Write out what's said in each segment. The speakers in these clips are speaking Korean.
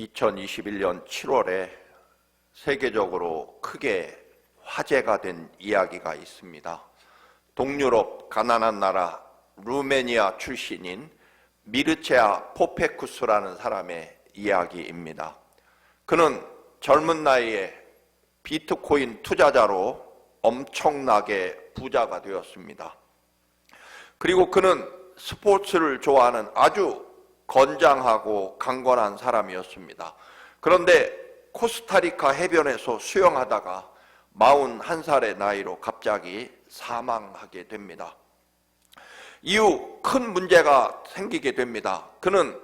2021년 7월에 세계적으로 크게 화제가 된 이야기가 있습니다. 동유럽 가난한 나라 루메니아 출신인 미르체아 포페쿠스라는 사람의 이야기입니다. 그는 젊은 나이에 비트코인 투자자로 엄청나게 부자가 되었습니다. 그리고 그는 스포츠를 좋아하는 아주 건장하고 강건한 사람이었습니다. 그런데 코스타리카 해변에서 수영하다가 41살의 나이로 갑자기 사망하게 됩니다. 이후 큰 문제가 생기게 됩니다. 그는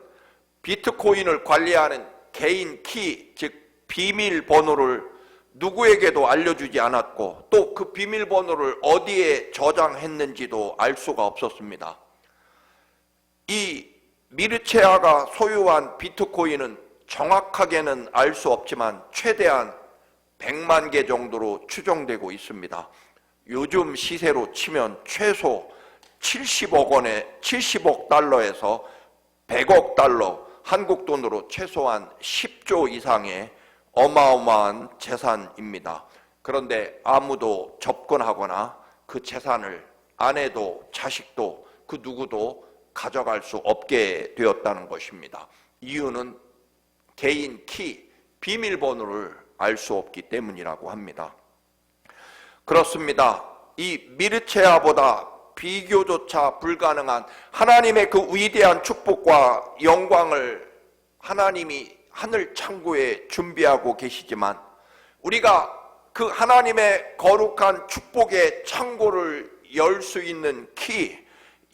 비트코인을 관리하는 개인 키, 즉 비밀번호를 누구에게도 알려주지 않았고 또 그 비밀번호를 어디에 저장했는지도 알 수가 없었습니다. 이 미르체아가 소유한 비트코인은 정확하게는 알 수 없지만 최대한 100만 개 정도로 추정되고 있습니다. 요즘 시세로 치면 최소 70억 달러에서 100억 달러, 한국 돈으로 최소한 10조 이상의 어마어마한 재산입니다. 그런데 아무도 접근하거나 그 재산을 아내도 자식도 그 누구도 가져갈 수 없게 되었다는 것입니다. 이유는 개인 키, 비밀번호를 알 수 없기 때문이라고 합니다. 그렇습니다. 이 미르체아보다 비교조차 불가능한 하나님의 그 위대한 축복과 영광을 하나님이 하늘 창고에 준비하고 계시지만 우리가 그 하나님의 거룩한 축복의 창고를 열 수 있는 키,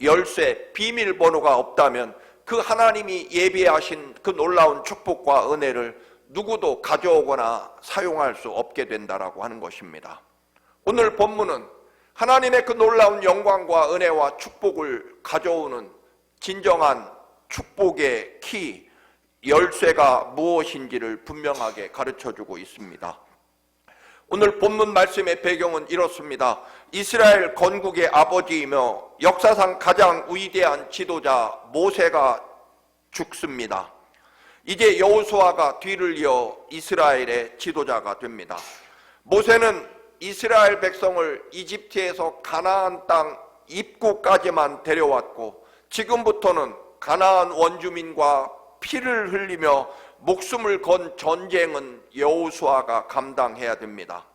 열쇠, 비밀번호가 없다면 그 하나님이 예비하신 그 놀라운 축복과 은혜를 누구도 가져오거나 사용할 수 없게 된다라고 하는 것입니다. 오늘 본문은 하나님의 그 놀라운 영광과 은혜와 축복을 가져오는 진정한 축복의 키, 열쇠가 무엇인지를 분명하게 가르쳐주고 있습니다. 오늘 본문 말씀의 배경은 이렇습니다. 이스라엘 건국의 아버지이며 역사상 가장 위대한 지도자 모세가 죽습니다. 이제 여호수아가 뒤를 이어 이스라엘의 지도자가 됩니다. 모세는 이스라엘 백성을 이집트에서 가나안 땅 입구까지만 데려왔고 지금부터는 가나안 원주민과 피를 흘리며 목숨을 건 전쟁은 여호수아가 감당해야 됩니다.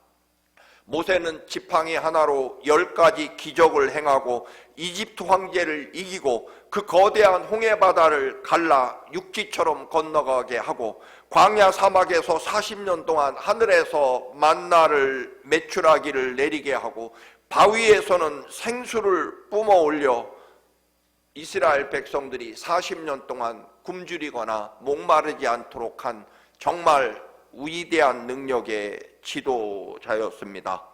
모세는 지팡이 하나로 10가지 기적을 행하고 이집트 황제를 이기고 그 거대한 홍해바다를 갈라 육지처럼 건너가게 하고 광야 사막에서 40년 동안 하늘에서 만나를 메추라기를 내리게 하고 바위에서는 생수를 뿜어 올려 이스라엘 백성들이 40년 동안 굶주리거나 목마르지 않도록 한 정말 위대한 능력의 지도자였습니다.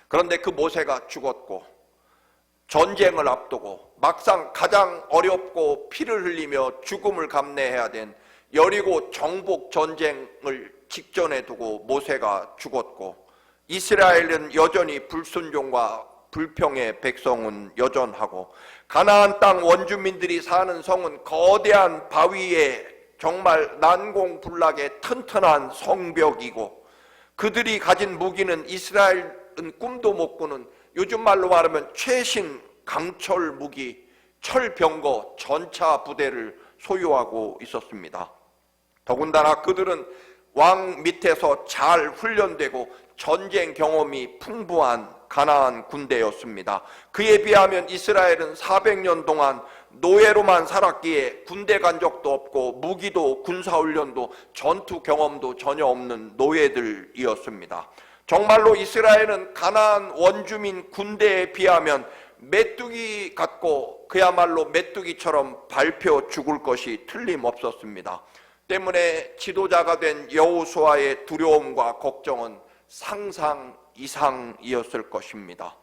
그런데 그 모세가 죽었고 전쟁을 앞두고 막상 가장 어렵고 피를 흘리며 죽음을 감내해야 된 여리고 정복 전쟁을 직전에 두고 모세가 죽었고 이스라엘은 여전히 불순종과 불평의 백성은 여전하고 가나안 땅 원주민들이 사는 성은 거대한 바위에 정말 난공불락의 튼튼한 성벽이고 그들이 가진 무기는 이스라엘은 꿈도 못 꾸는 요즘 말로 말하면 최신 강철 무기, 철병거, 전차 부대를 소유하고 있었습니다. 더군다나 그들은 왕 밑에서 잘 훈련되고 전쟁 경험이 풍부한 가나안 군대였습니다. 그에 비하면 이스라엘은 400년 동안 노예로만 살았기에 군대 간 적도 없고 무기도 군사훈련도 전투 경험도 전혀 없는 노예들이었습니다. 정말로 이스라엘은 가나안 원주민 군대에 비하면 메뚜기 같고 그야말로 메뚜기처럼 밟혀 죽을 것이 틀림없었습니다. 때문에 지도자가 된 여호수아의 두려움과 걱정은 상상 이상이었을 것입니다.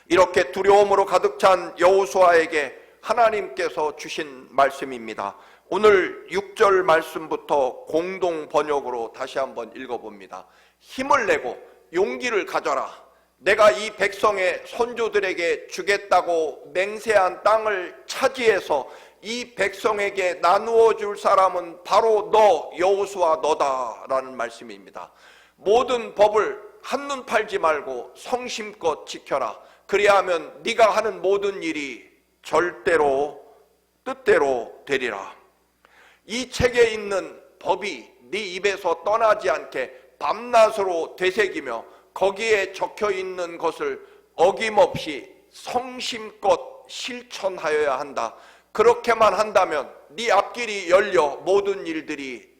이렇게 두려움으로 가득 찬 여호수아에게 하나님께서 주신 말씀입니다. 오늘 6절 말씀부터 공동 번역으로 다시 한번 읽어봅니다. 힘을 내고 용기를 가져라. 내가 이 백성의 선조들에게 주겠다고 맹세한 땅을 차지해서 이 백성에게 나누어 줄 사람은 바로 너 여호수아 너다라는 말씀입니다. 모든 법을 한눈 팔지 말고 성심껏 지켜라. 그리하면 네가 하는 모든 일이 절대로 뜻대로 되리라. 이 책에 있는 법이 네 입에서 떠나지 않게 밤낮으로 되새기며 거기에 적혀 있는 것을 어김없이 성심껏 실천하여야 한다. 그렇게만 한다면 네 앞길이 열려 모든 일들이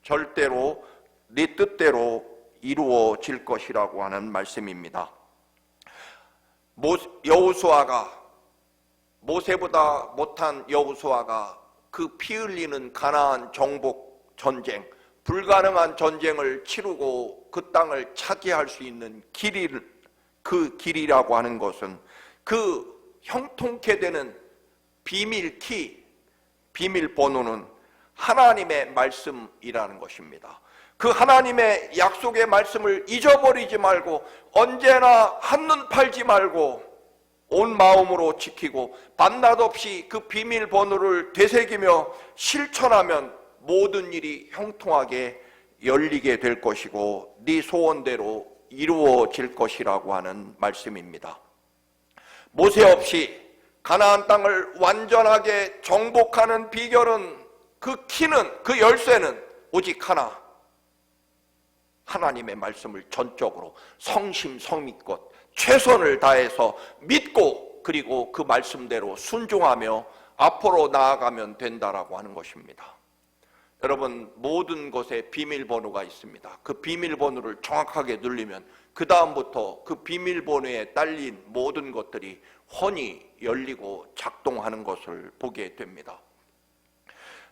절대로 네 뜻대로 이루어질 것이라고 하는 말씀입니다. 여호수아가, 모세보다 못한 여호수아가 그 피 흘리는 가나안 정복 전쟁, 불가능한 전쟁을 치르고 그 땅을 차지할 수 있는 그 길이라고 하는 것은 그 형통케 되는 비밀키, 비밀번호는 하나님의 말씀이라는 것입니다. 그 하나님의 약속의 말씀을 잊어버리지 말고 언제나 한눈 팔지 말고 온 마음으로 지키고 밤낮 없이 그 비밀번호를 되새기며 실천하면 모든 일이 형통하게 열리게 될 것이고 네 소원대로 이루어질 것이라고 하는 말씀입니다. 모세 없이 가나안 땅을 완전하게 정복하는 비결은, 그 키는, 그 열쇠는 오직 하나, 하나님의 말씀을 전적으로 성심성의껏 최선을 다해서 믿고 그리고 그 말씀대로 순종하며 앞으로 나아가면 된다라고 하는 것입니다. 여러분, 모든 것에 비밀번호가 있습니다. 그 비밀번호를 정확하게 누르면 그 다음부터 그 비밀번호에 딸린 모든 것들이 훤히 열리고 작동하는 것을 보게 됩니다.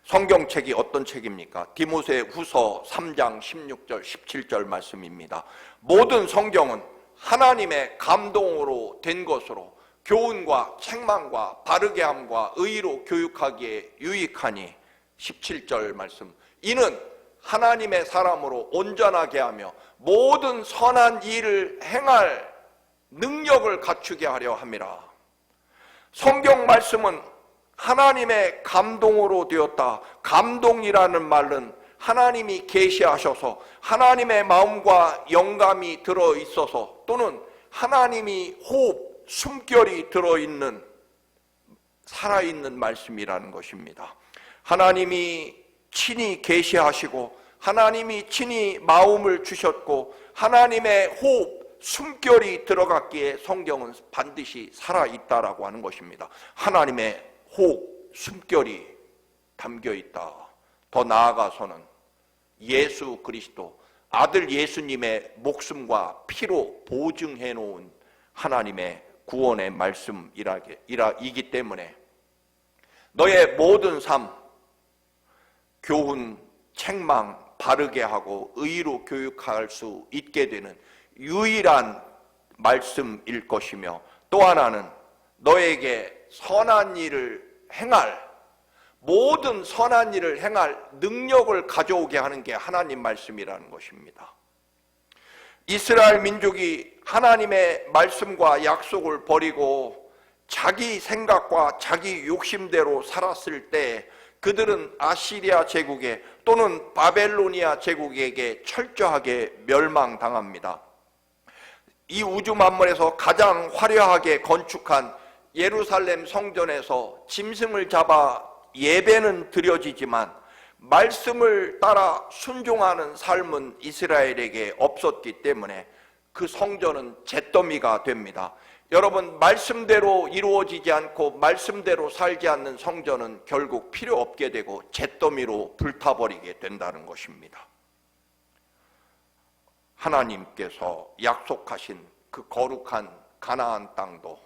성경책이 어떤 책입니까? 디모데후서 3장 16절 17절 말씀입니다. 모든 성경은 하나님의 감동으로 된 것으로 교훈과 책망과 바르게 함과 의로 교육하기에 유익하니 17절 말씀, 이는 하나님의 사람으로 온전하게 하며 모든 선한 일을 행할 능력을 갖추게 하려 함이라. 성경 말씀은 하나님의 감동으로 되었다. 감동이라는 말은 하나님이 계시하셔서 하나님의 마음과 영감이 들어있어서 또는 하나님이 호흡, 숨결이 들어있는 살아있는 말씀이라는 것입니다. 하나님이 친히 계시하시고 하나님이 친히 마음을 주셨고 하나님의 호흡, 숨결이 들어갔기에 성경은 반드시 살아있다라고 하는 것입니다. 하나님의 호흡, 숨결이 담겨있다. 더 나아가서는 예수 그리스도, 아들 예수님의 목숨과 피로 보증해 놓은 하나님의 구원의 말씀이기 때문에 너의 모든 삶, 교훈, 책망 바르게 하고 의로 교육할 수 있게 되는 유일한 말씀일 것이며, 또 하나는 너에게 선한 일을 행할, 모든 선한 일을 행할 능력을 가져오게 하는 게 하나님 말씀이라는 것입니다. 이스라엘 민족이 하나님의 말씀과 약속을 버리고 자기 생각과 자기 욕심대로 살았을 때 그들은 아시리아 제국에 또는 바벨로니아 제국에게 철저하게 멸망당합니다. 이 우주 만물에서 가장 화려하게 건축한 예루살렘 성전에서 짐승을 잡아 예배는 드려지지만 말씀을 따라 순종하는 삶은 이스라엘에게 없었기 때문에 그 성전은 잿더미가 됩니다. 여러분, 말씀대로 이루어지지 않고 말씀대로 살지 않는 성전은 결국 필요 없게 되고 잿더미로 불타버리게 된다는 것입니다. 하나님께서 약속하신 그 거룩한 가나안 땅도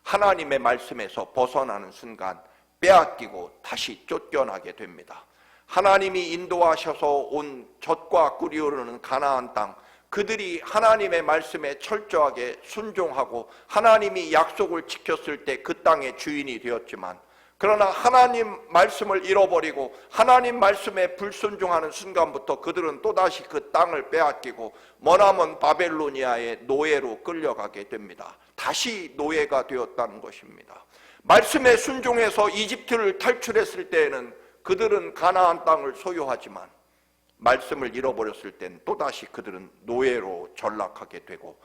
하나님의 말씀에서 벗어나는 순간 빼앗기고 다시 쫓겨나게 됩니다. 하나님이 인도하셔서 온 젖과 꿀이 흐르는 가나안 땅, 그들이 하나님의 말씀에 철저하게 순종하고 하나님이 약속을 지켰을 때 그 땅의 주인이 되었지만, 그러나 하나님 말씀을 잃어버리고 하나님 말씀에 불순종하는 순간부터 그들은 또다시 그 땅을 빼앗기고 머나먼 바벨로니아의 노예로 끌려가게 됩니다. 다시 노예가 되었다는 것입니다. 말씀에 순종해서 이집트를 탈출했을 때에는 그들은 가나안 땅을 소유하지만 말씀을 잃어버렸을 땐 또다시 그들은 노예로 전락하게 되고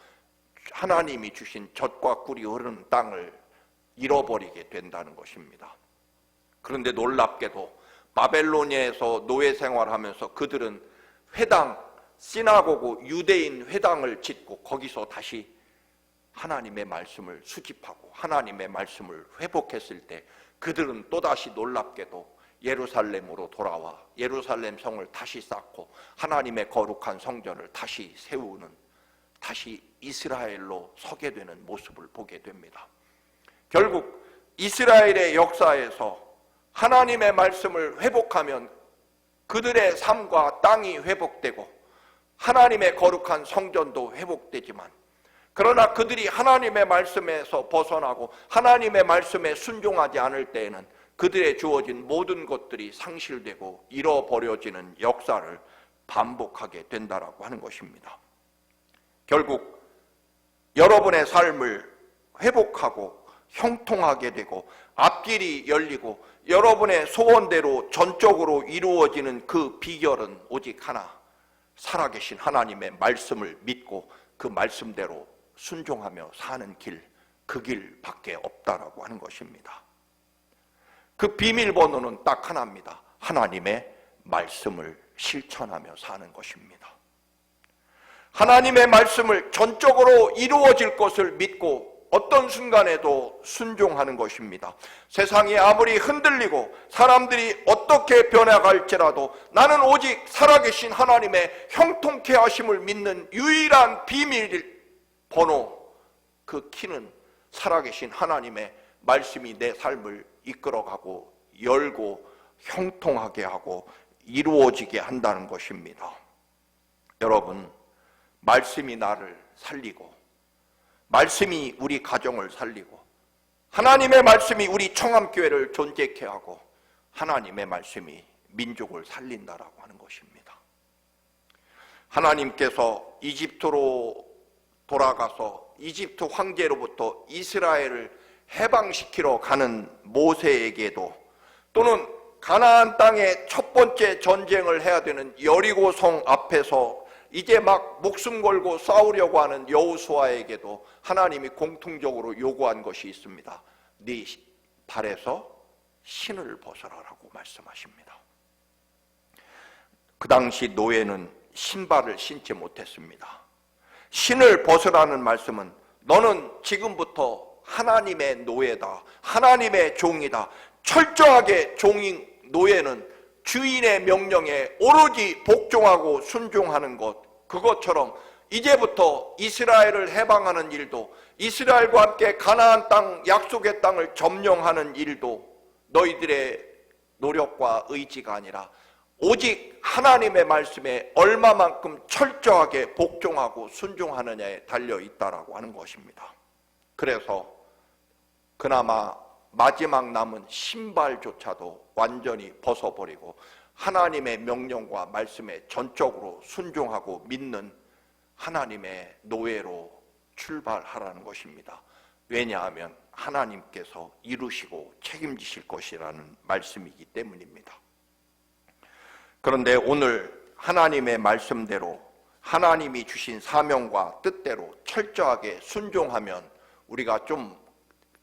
하나님이 주신 젖과 꿀이 흐르는 땅을 잃어버리게 된다는 것입니다. 그런데 놀랍게도 바벨로니아에서 노예 생활하면서 그들은 회당, 시나고그, 유대인 회당을 짓고 거기서 다시 하나님의 말씀을 수집하고 하나님의 말씀을 회복했을 때 그들은 또다시 놀랍게도 예루살렘으로 돌아와 예루살렘 성을 다시 쌓고 하나님의 거룩한 성전을 다시 세우는, 다시 이스라엘로 서게 되는 모습을 보게 됩니다. 결국 이스라엘의 역사에서 하나님의 말씀을 회복하면 그들의 삶과 땅이 회복되고 하나님의 거룩한 성전도 회복되지만, 그러나 그들이 하나님의 말씀에서 벗어나고 하나님의 말씀에 순종하지 않을 때에는 그들의 주어진 모든 것들이 상실되고 잃어버려지는 역사를 반복하게 된다라고 하는 것입니다. 결국 여러분의 삶을 회복하고 형통하게 되고 앞길이 열리고 여러분의 소원대로 전적으로 이루어지는 그 비결은 오직 하나, 살아계신 하나님의 말씀을 믿고 그 말씀대로 순종하며 사는 길, 그 길밖에 없다라고 하는 것입니다. 그 비밀번호는 딱 하나입니다. 하나님의 말씀을 실천하며 사는 것입니다. 하나님의 말씀을 전적으로 이루어질 것을 믿고 어떤 순간에도 순종하는 것입니다. 세상이 아무리 흔들리고 사람들이 어떻게 변해갈지라도 나는 오직 살아계신 하나님의 형통케 하심을 믿는 유일한 비밀 번호, 그 키는 살아계신 하나님의 말씀이 내 삶을 이끌어가고 열고 형통하게 하고 이루어지게 한다는 것입니다. 여러분, 말씀이 나를 살리고 말씀이 우리 가정을 살리고 하나님의 말씀이 우리 청암교회를 존재케 하고 하나님의 말씀이 민족을 살린다라고 하는 것입니다. 하나님께서 이집트로 돌아가서 이집트 황제로부터 이스라엘을 해방시키러 가는 모세에게도, 또는 가나안 땅의 첫 번째 전쟁을 해야 되는 여리고성 앞에서 이제 막 목숨 걸고 싸우려고 하는 여호수아에게도 하나님이 공통적으로 요구한 것이 있습니다. 네 발에서 신을 벗어라라고 말씀하십니다. 그 당시 노예는 신발을 신지 못했습니다. 신을 벗으라는 말씀은 너는 지금부터 하나님의 노예다, 하나님의 종이다. 철저하게 종인 노예는 주인의 명령에 오로지 복종하고 순종하는 것, 그것처럼 이제부터 이스라엘을 해방하는 일도, 이스라엘과 함께 가나안 땅, 약속의 땅을 점령하는 일도 너희들의 노력과 의지가 아니라 오직 하나님의 말씀에 얼마만큼 철저하게 복종하고 순종하느냐에 달려있다라고 하는 것입니다. 그래서 그나마 마지막 남은 신발조차도 완전히 벗어버리고 하나님의 명령과 말씀에 전적으로 순종하고 믿는 하나님의 노예로 출발하라는 것입니다. 왜냐하면 하나님께서 이루시고 책임지실 것이라는 말씀이기 때문입니다. 그런데 오늘 하나님의 말씀대로 하나님이 주신 사명과 뜻대로 철저하게 순종하면 우리가 좀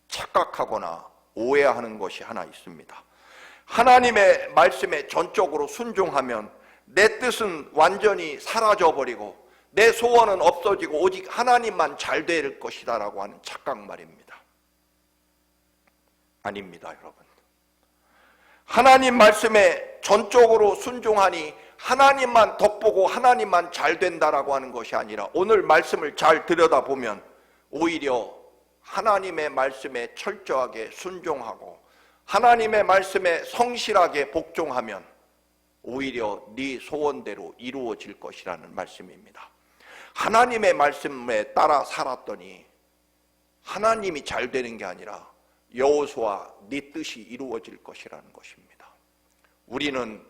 착각하거나 오해하는 것이 하나 있습니다. 하나님의 말씀에 전적으로 순종하면 내 뜻은 완전히 사라져버리고 내 소원은 없어지고 오직 하나님만 잘 될 것이다 라고 하는 착각 말입니다. 아닙니다, 여러분. 하나님 말씀에 전적으로 순종하니 하나님만 덕보고 하나님만 잘 된다라고 하는 것이 아니라 오늘 말씀을 잘 들여다보면 오히려 하나님의 말씀에 철저하게 순종하고 하나님의 말씀에 성실하게 복종하면 오히려 네 소원대로 이루어질 것이라는 말씀입니다. 하나님의 말씀에 따라 살았더니 하나님이 잘 되는 게 아니라 여호수아 네 뜻이 이루어질 것이라는 것입니다. 우리는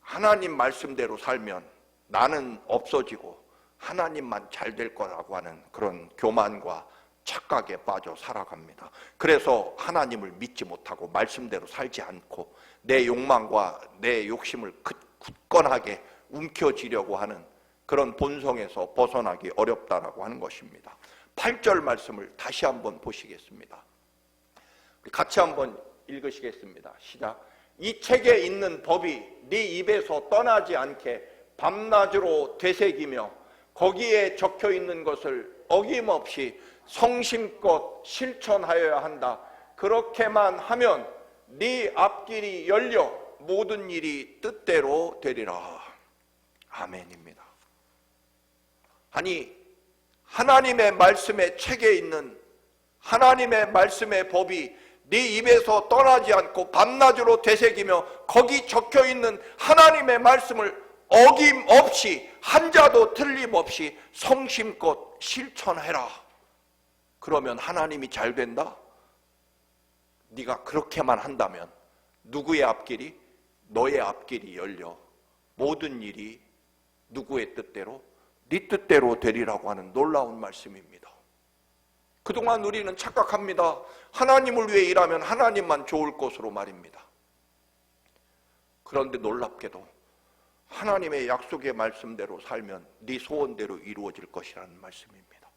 하나님 말씀대로 살면 나는 없어지고 하나님만 잘 될 거라고 하는 그런 교만과 착각에 빠져 살아갑니다. 그래서 하나님을 믿지 못하고 말씀대로 살지 않고 내 욕망과 내 욕심을 굳건하게 움켜쥐려고 하는 그런 본성에서 벗어나기 어렵다라고 하는 것입니다. 8절 말씀을 다시 한번 보시겠습니다. 같이 한번 읽으시겠습니다. 시작. 이 책에 있는 법이 네 입에서 떠나지 않게 밤낮으로 되새기며 거기에 적혀 있는 것을 어김없이 성심껏 실천하여야 한다. 그렇게만 하면 네 앞길이 열려 모든 일이 뜻대로 되리라. 아멘입니다. 아니, 하나님의 말씀의 책에 있는 하나님의 말씀의 법이 네 입에서 떠나지 않고 밤낮으로 되새기며 거기 적혀 있는 하나님의 말씀을 어김없이 한자도 틀림없이 성심껏 실천해라. 그러면 하나님이 잘 된다? 네가 그렇게만 한다면 누구의 앞길이? 너의 앞길이 열려 모든 일이 누구의 뜻대로? 네 뜻대로 되리라고 하는 놀라운 말씀입니다. 그동안 우리는 착각합니다. 하나님을 위해 일하면 하나님만 좋을 것으로 말입니다. 그런데 놀랍게도 하나님의 약속의 말씀대로 살면 네 소원대로 이루어질 것이라는 말씀입니다.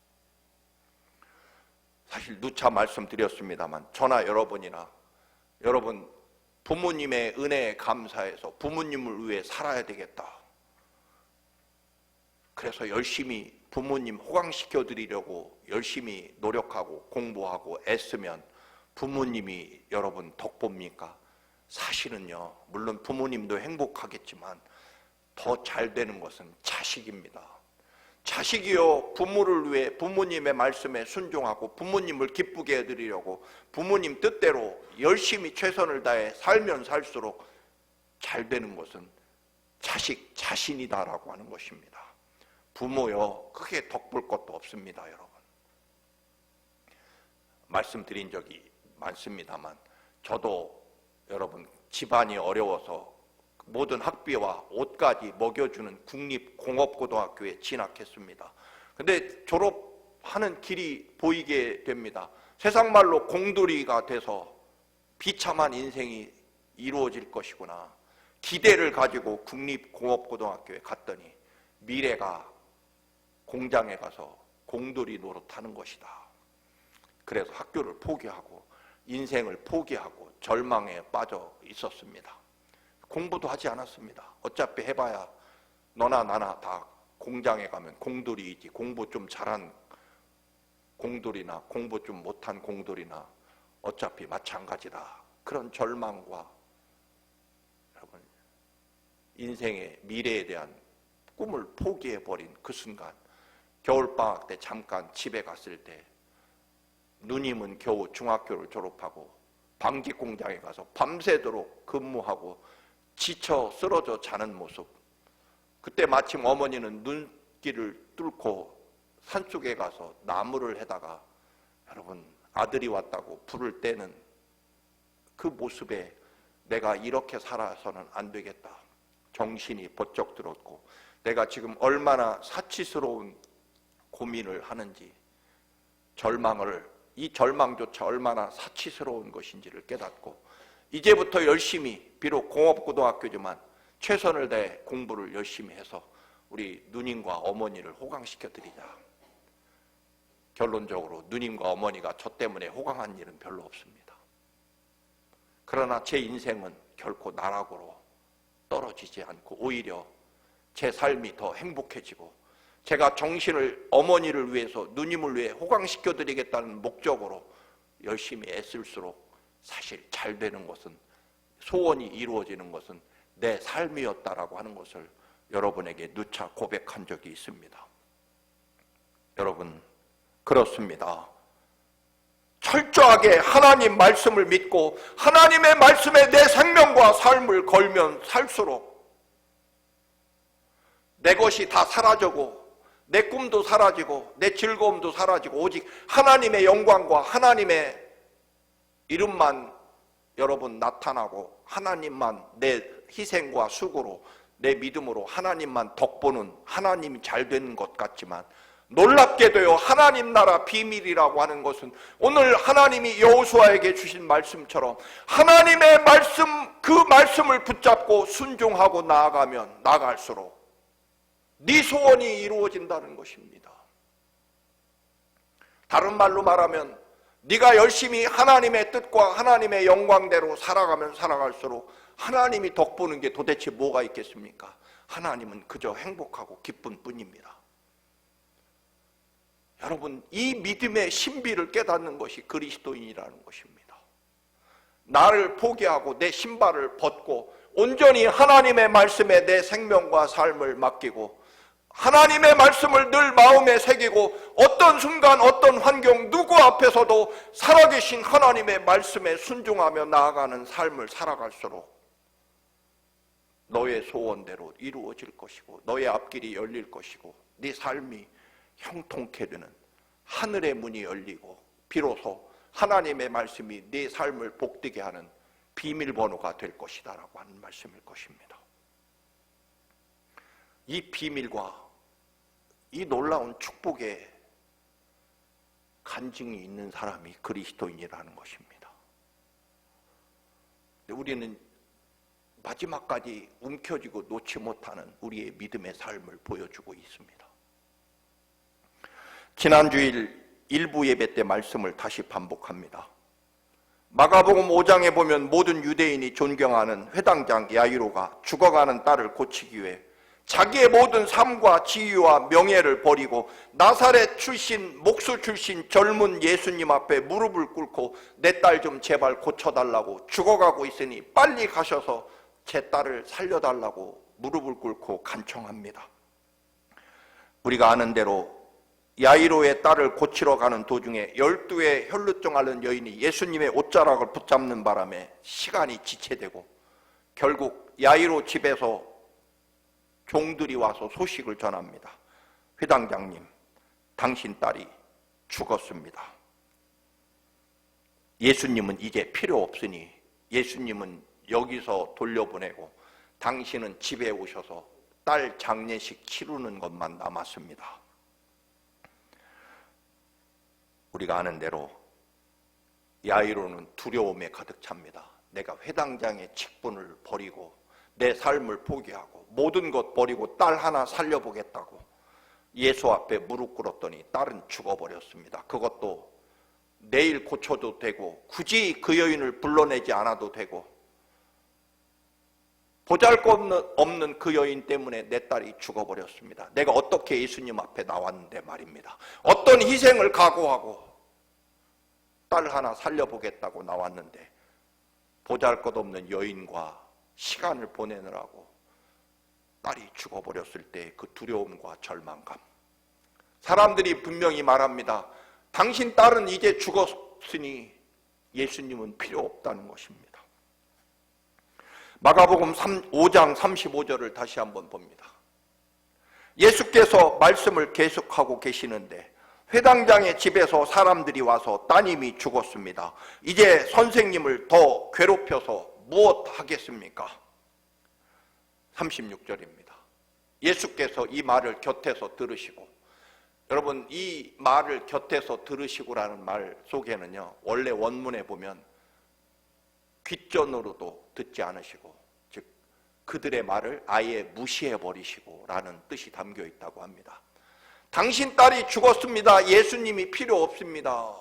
사실 누차 말씀드렸습니다만 저나 여러분이나 여러분 부모님의 은혜에 감사해서 부모님을 위해 살아야 되겠다. 그래서 열심히 부모님 호강시켜 드리려고 열심히 노력하고 공부하고 애쓰면 부모님이 여러분 덕봅니까? 사실은요, 물론 부모님도 행복하겠지만 더 잘 되는 것은 자식입니다. 자식이요, 부모를 위해 부모님의 말씀에 순종하고 부모님을 기쁘게 해드리려고 부모님 뜻대로 열심히 최선을 다해 살면 살수록 잘 되는 것은 자식 자신이다라고 하는 것입니다. 부모요, 크게 덕볼 것도 없습니다, 여러분. 말씀드린 적이 많습니다만 저도 여러분 집안이 어려워서 모든 학비와 옷까지 먹여주는 국립공업고등학교에 진학했습니다. 근데 졸업하는 길이 보이게 됩니다. 세상말로 공돌이가 돼서 비참한 인생이 이루어질 것이구나. 기대를 가지고 국립공업고등학교에 갔더니 미래가 공장에 가서 공돌이 노릇하는 것이다. 그래서 학교를 포기하고 인생을 포기하고 절망에 빠져 있었습니다. 공부도 하지 않았습니다. 어차피 해봐야 너나 나나 다 공장에 가면 공돌이이지, 공부 좀 잘한 공돌이나 공부 좀 못한 공돌이나 어차피 마찬가지다. 그런 절망과 여러분 인생의 미래에 대한 꿈을 포기해버린 그 순간, 겨울방학 때 잠깐 집에 갔을 때 누님은 겨우 중학교를 졸업하고 방직공장에 가서 밤새도록 근무하고 지쳐 쓰러져 자는 모습, 그때 마침 어머니는 눈길을 뚫고 산속에 가서 나무를 해다가 여러분 아들이 왔다고 불을 떼는 그 모습에 내가 이렇게 살아서는 안 되겠다. 정신이 번쩍 들었고 내가 지금 얼마나 사치스러운 고민을 하는지, 이 절망조차 얼마나 사치스러운 것인지를 깨닫고 이제부터 열심히, 비록 공업고등학교지만 최선을 다해 공부를 열심히 해서 우리 누님과 어머니를 호강시켜 드리자. 결론적으로 누님과 어머니가 저 때문에 호강한 일은 별로 없습니다. 그러나 제 인생은 결코 나락으로 떨어지지 않고 오히려 제 삶이 더 행복해지고 제가 정신을 어머니를 위해서 누님을 위해 호강시켜 드리겠다는 목적으로 열심히 애쓸수록 사실 잘 되는 것은, 소원이 이루어지는 것은 내 삶이었다라고 하는 것을 여러분에게 누차 고백한 적이 있습니다. 여러분, 그렇습니다. 철저하게 하나님 말씀을 믿고 하나님의 말씀에 내 생명과 삶을 걸면 살수록 내 것이 다 사라지고 내 꿈도 사라지고 내 즐거움도 사라지고 오직 하나님의 영광과 하나님의 이름만 여러분 나타나고 하나님만 내 희생과 수고로 내 믿음으로 하나님만 덕보는, 하나님이 잘 되는 것 같지만 놀랍게도요, 하나님 나라 비밀이라고 하는 것은 오늘 하나님이 여호수아에게 주신 말씀처럼 하나님의 말씀, 그 말씀을 붙잡고 순종하고 나아가면 나아갈수록 네 소원이 이루어진다는 것입니다. 다른 말로 말하면 네가 열심히 하나님의 뜻과 하나님의 영광대로 살아가면 살아갈수록 하나님이 덕보는 게 도대체 뭐가 있겠습니까? 하나님은 그저 행복하고 기쁜 뿐입니다. 여러분, 이 믿음의 신비를 깨닫는 것이 그리스도인이라는 것입니다. 나를 포기하고 내 신발을 벗고 온전히 하나님의 말씀에 내 생명과 삶을 맡기고 하나님의 말씀을 늘 마음에 새기고 어떤 순간 어떤 환경 누구 앞에서도 살아계신 하나님의 말씀에 순종하며 나아가는 삶을 살아갈수록 너의 소원대로 이루어질 것이고 너의 앞길이 열릴 것이고 네 삶이 형통케 되는 하늘의 문이 열리고 비로소 하나님의 말씀이 네 삶을 복되게 하는 비밀번호가 될 것이다 라고 하는 말씀일 것입니다. 이 비밀과 이 놀라운 축복의 간증이 있는 사람이 그리스도인이라는 것입니다. 우리는 마지막까지 움켜쥐고 놓지 못하는 우리의 믿음의 삶을 보여주고 있습니다. 지난 주일 일부 예배 때 말씀을 다시 반복합니다. 마가복음 5장에 보면 모든 유대인이 존경하는 회당장 야이로가 죽어가는 딸을 고치기 위해 자기의 모든 삶과 지위와 명예를 버리고 나사렛 출신, 목수 출신 젊은 예수님 앞에 무릎을 꿇고 내 딸 좀 제발 고쳐달라고 죽어가고 있으니 빨리 가셔서 제 딸을 살려달라고 무릎을 꿇고 간청합니다. 우리가 아는 대로 야이로의 딸을 고치러 가는 도중에 12의 혈루증 앓는 여인이 예수님의 옷자락을 붙잡는 바람에 시간이 지체되고 결국 야이로 집에서 종들이 와서 소식을 전합니다. 회당장님, 당신 딸이 죽었습니다. 예수님은 이제 필요 없으니 예수님은 여기서 돌려보내고 당신은 집에 오셔서 딸 장례식 치르는 것만 남았습니다. 우리가 아는 대로 야이로는 두려움에 가득 찹니다. 내가 회당장의 직분을 버리고 내 삶을 포기하고 모든 것 버리고 딸 하나 살려보겠다고 예수 앞에 무릎 꿇었더니 딸은 죽어버렸습니다. 그것도 내일 고쳐도 되고 굳이 그 여인을 불러내지 않아도 되고 보잘것없는 그 여인 때문에 내 딸이 죽어버렸습니다. 내가 어떻게 예수님 앞에 나왔는데 말입니다. 어떤 희생을 각오하고 딸 하나 살려보겠다고 나왔는데 보잘것없는 여인과 시간을 보내느라고 딸이 죽어버렸을 때 그 두려움과 절망감. 사람들이 분명히 말합니다. 당신 딸은 이제 죽었으니 예수님은 필요 없다는 것입니다. 마가복음 5장 35절을 다시 한번 봅니다. 예수께서 말씀을 계속하고 계시는데 회당장의 집에서 사람들이 와서 따님이 죽었습니다. 이제 선생님을 더 괴롭혀서 무엇 하겠습니까? 36절입니다. 예수께서 이 말을 곁에서 들으시고, 여러분 이 말을 곁에서 들으시고라는 말 속에는요, 원래 원문에 보면 귓전으로도 듣지 않으시고, 즉 그들의 말을 아예 무시해버리시고 라는 뜻이 담겨 있다고 합니다. 당신 딸이 죽었습니다. 예수님이 필요 없습니다.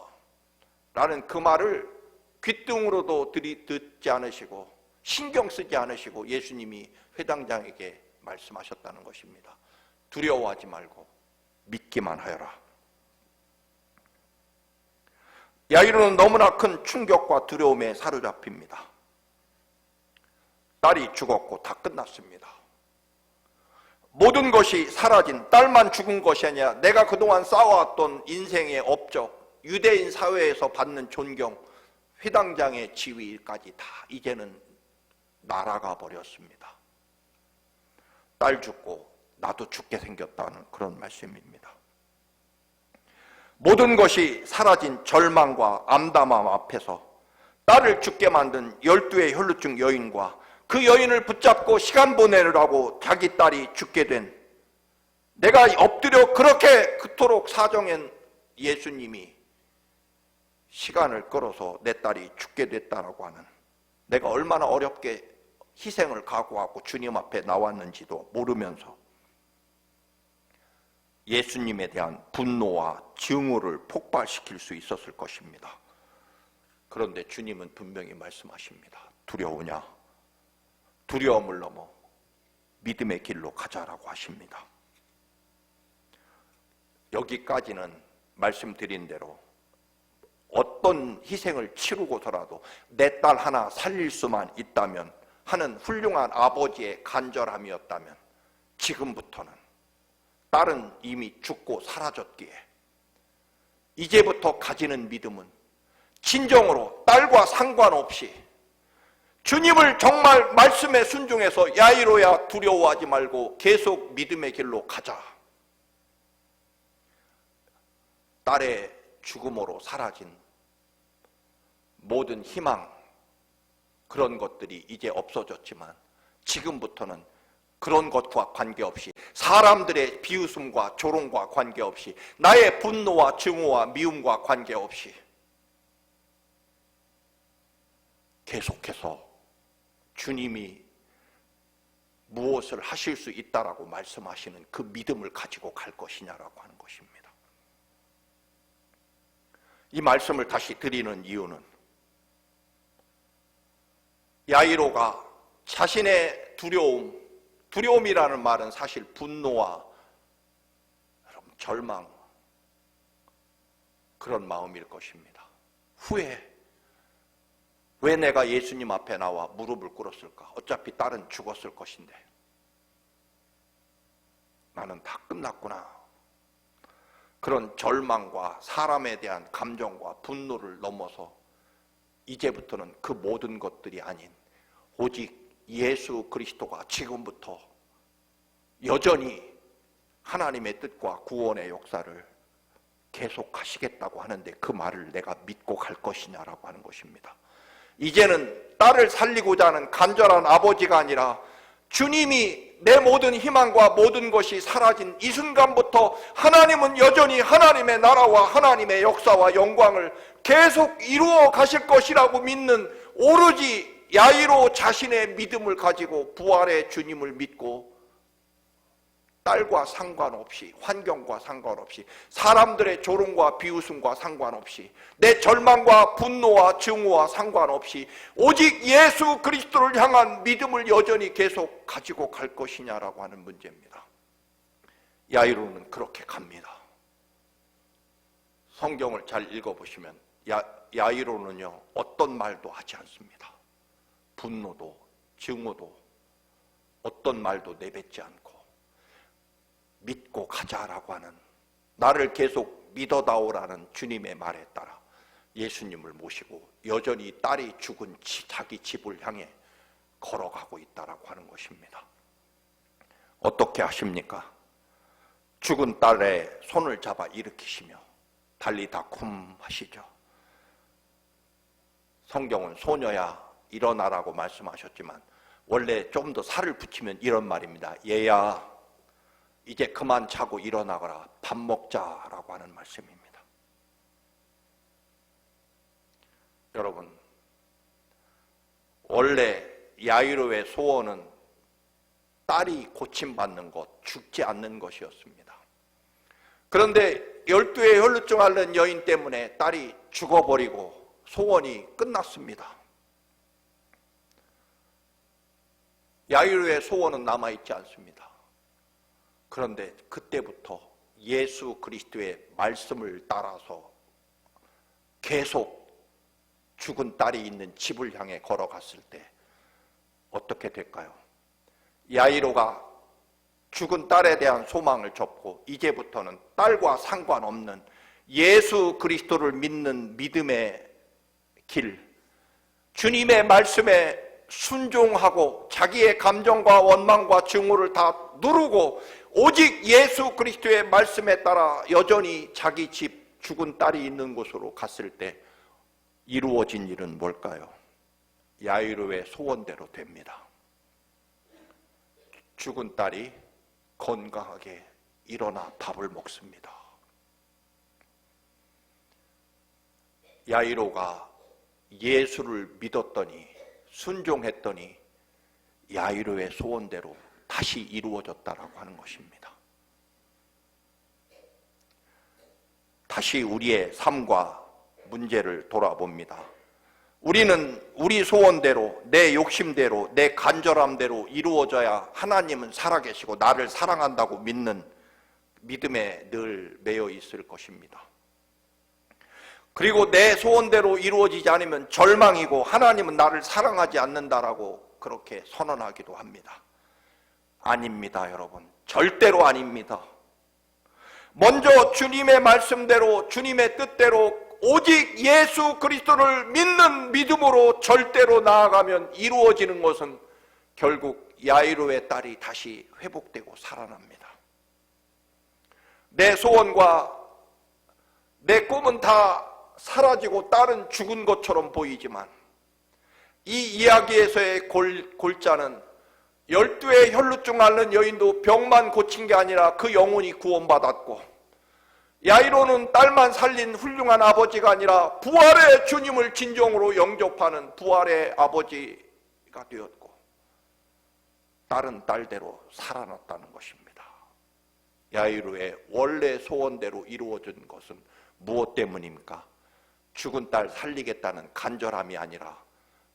라는 그 말을 귓등으로도 듣지 않으시고 신경 쓰지 않으시고 예수님이 회당장에게 말씀하셨다는 것입니다. 두려워하지 말고 믿기만 하여라. 야이로는 너무나 큰 충격과 두려움에 사로잡힙니다. 딸이 죽었고 다 끝났습니다. 모든 것이 사라진, 딸만 죽은 것이 아니라 내가 그동안 쌓아왔던 인생의 업적, 유대인 사회에서 받는 존경, 회당장의 지위까지 다 이제는 날아가 버렸습니다. 딸 죽고 나도 죽게 생겼다는 그런 말씀입니다. 모든 것이 사라진 절망과 암담함 앞에서 딸을 죽게 만든 12의 혈루증 여인과 그 여인을 붙잡고 시간 보내느라고 자기 딸이 죽게 된 내가 엎드려 그렇게 그토록 사정한 예수님이 시간을 끌어서 내 딸이 죽게 됐다라고 하는, 내가 얼마나 어렵게 희생을 각오하고 주님 앞에 나왔는지도 모르면서 예수님에 대한 분노와 증오를 폭발시킬 수 있었을 것입니다. 그런데 주님은 분명히 말씀하십니다. 두려우냐? 두려움을 넘어 믿음의 길로 가자라고 하십니다. 여기까지는 말씀드린 대로 어떤 희생을 치르고서라도 내 딸 하나 살릴 수만 있다면 하는 훌륭한 아버지의 간절함이었다면, 지금부터는 딸은 이미 죽고 사라졌기에 이제부터 가지는 믿음은 진정으로 딸과 상관없이 주님을 정말 말씀에 순종해서 야이로야 두려워하지 말고 계속 믿음의 길로 가자. 딸의 죽음으로 사라진 모든 희망, 그런 것들이 이제 없어졌지만 지금부터는 그런 것과 관계없이, 사람들의 비웃음과 조롱과 관계없이, 나의 분노와 증오와 미움과 관계없이 계속해서 주님이 무엇을 하실 수 있다라고 말씀하시는 그 믿음을 가지고 갈 것이냐라고 하는 것입니다. 이 말씀을 다시 드리는 이유는 야이로가 자신의 두려움이라는 말은 사실 분노와 절망, 그런 마음일 것입니다. 후회, 왜 내가 예수님 앞에 나와 무릎을 꿇었을까? 어차피 딸은 죽었을 것인데 나는 다 끝났구나. 그런 절망과 사람에 대한 감정과 분노를 넘어서 이제부터는 그 모든 것들이 아닌 오직 예수 그리스도가 지금부터 여전히 하나님의 뜻과 구원의 역사를 계속하시겠다고 하는데 그 말을 내가 믿고 갈 것이냐라고 하는 것입니다. 이제는 딸을 살리고자 하는 간절한 아버지가 아니라 주님이 내 모든 희망과 모든 것이 사라진 이 순간부터 하나님은 여전히 하나님의 나라와 하나님의 역사와 영광을 계속 이루어 가실 것이라고 믿는, 오로지 야이로 자신의 믿음을 가지고 부활의 주님을 믿고 딸과 상관없이, 환경과 상관없이, 사람들의 조롱과 비웃음과 상관없이, 내 절망과 분노와 증오와 상관없이 오직 예수 그리스도를 향한 믿음을 여전히 계속 가지고 갈 것이냐라고 하는 문제입니다. 야이로는 그렇게 갑니다. 성경을 잘 읽어보시면 야이로는요, 어떤 말도 하지 않습니다. 분노도 증오도 어떤 말도 내뱉지 않고 믿고 가자라고 하는, 나를 계속 믿어다오라는 주님의 말에 따라 예수님을 모시고 여전히 딸이 죽은 자기 집을 향해 걸어가고 있다라고 하는 것입니다. 어떻게 하십니까? 죽은 딸의 손을 잡아 일으키시며 달리다쿰 하시죠. 성경은 소녀야 일어나라고 말씀하셨지만 원래 좀 더 살을 붙이면 이런 말입니다. 얘야 이제 그만 자고 일어나거라, 밥 먹자라고 하는 말씀입니다. 여러분, 원래 야이로의 소원은 딸이 고침받는 것, 죽지 않는 것이었습니다. 그런데 12의 혈루증 앓는 여인 때문에 딸이 죽어버리고 소원이 끝났습니다. 야이로의 소원은 남아있지 않습니다. 그런데 그때부터 예수 그리스도의 말씀을 따라서 계속 죽은 딸이 있는 집을 향해 걸어갔을 때 어떻게 될까요? 야이로가 죽은 딸에 대한 소망을 접고 이제부터는 딸과 상관없는 예수 그리스도를 믿는 믿음의 길, 주님의 말씀에 순종하고 자기의 감정과 원망과 증오를 다 누르고 오직 예수 그리스도의 말씀에 따라 여전히 자기 집 죽은 딸이 있는 곳으로 갔을 때 이루어진 일은 뭘까요? 야이로의 소원대로 됩니다. 죽은 딸이 건강하게 일어나 밥을 먹습니다. 야이로가 예수를 믿었더니, 순종했더니 야이로의 소원대로 다시 이루어졌다라고 하는 것입니다. 다시 우리의 삶과 문제를 돌아봅니다. 우리는 우리 소원대로, 내 욕심대로, 내 간절함대로 이루어져야 하나님은 살아계시고 나를 사랑한다고 믿는 믿음에 늘 매여 있을 것입니다. 그리고 내 소원대로 이루어지지 않으면 절망이고 하나님은 나를 사랑하지 않는다라고 그렇게 선언하기도 합니다. 아닙니다, 여러분. 절대로 아닙니다. 먼저 주님의 말씀대로, 주님의 뜻대로 오직 예수 그리스도를 믿는 믿음으로 절대로 나아가면 이루어지는 것은 결국 야이로의 딸이 다시 회복되고 살아납니다. 내 소원과 내 꿈은 다 사라지고 딸은 죽은 것처럼 보이지만 이 이야기에서의 골자는 12의 혈루증 앓는 여인도 병만 고친 게 아니라 그 영혼이 구원받았고, 야이로는 딸만 살린 훌륭한 아버지가 아니라 부활의 주님을 진정으로 영접하는 부활의 아버지가 되었고, 딸은 딸대로 살아났다는 것입니다. 야이로의 원래 소원대로 이루어진 것은 무엇 때문입니까? 죽은 딸 살리겠다는 간절함이 아니라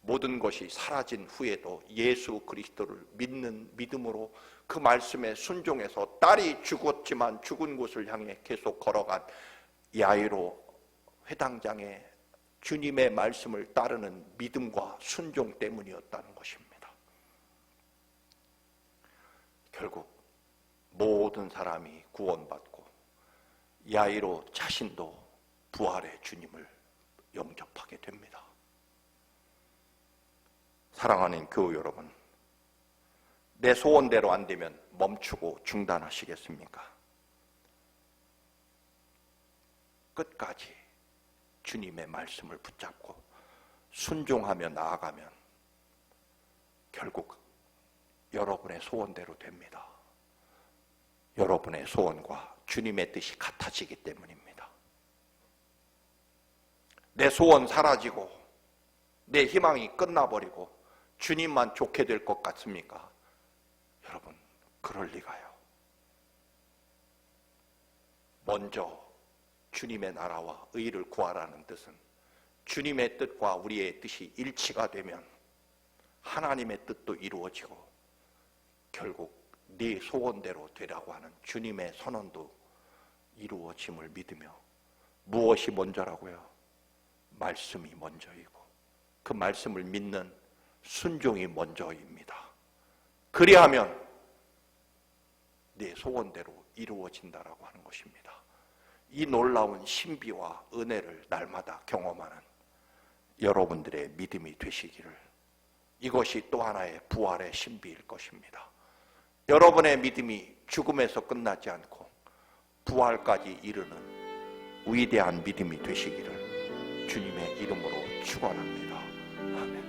모든 것이 사라진 후에도 예수 그리스도를 믿는 믿음으로 그 말씀에 순종해서 딸이 죽었지만 죽은 곳을 향해 계속 걸어간 야이로 회당장의 주님의 말씀을 따르는 믿음과 순종 때문이었다는 것입니다. 결국 모든 사람이 구원받고 야이로 자신도 부활의 주님을 영접하게 됩니다. 사랑하는 교우 여러분, 내 소원대로 안 되면 멈추고 중단하시겠습니까? 끝까지 주님의 말씀을 붙잡고 순종하며 나아가면 결국 여러분의 소원대로 됩니다. 여러분의 소원과 주님의 뜻이 같아지기 때문입니다. 내 소원 사라지고 내 희망이 끝나버리고 주님만 좋게 될 것 같습니까? 여러분, 그럴 리가요. 먼저 주님의 나라와 의를 구하라는 뜻은 주님의 뜻과 우리의 뜻이 일치가 되면 하나님의 뜻도 이루어지고 결국 네 소원대로 되라고 하는 주님의 선언도 이루어짐을 믿으며, 무엇이 먼저라고요? 말씀이 먼저이고 그 말씀을 믿는 순종이 먼저입니다. 그리하면 내 소원대로 이루어진다라고 하는 것입니다. 이 놀라운 신비와 은혜를 날마다 경험하는 여러분들의 믿음이 되시기를, 이것이 또 하나의 부활의 신비일 것입니다. 여러분의 믿음이 죽음에서 끝나지 않고 부활까지 이르는 위대한 믿음이 되시기를 주님의 이름으로 축원합니다. 아멘.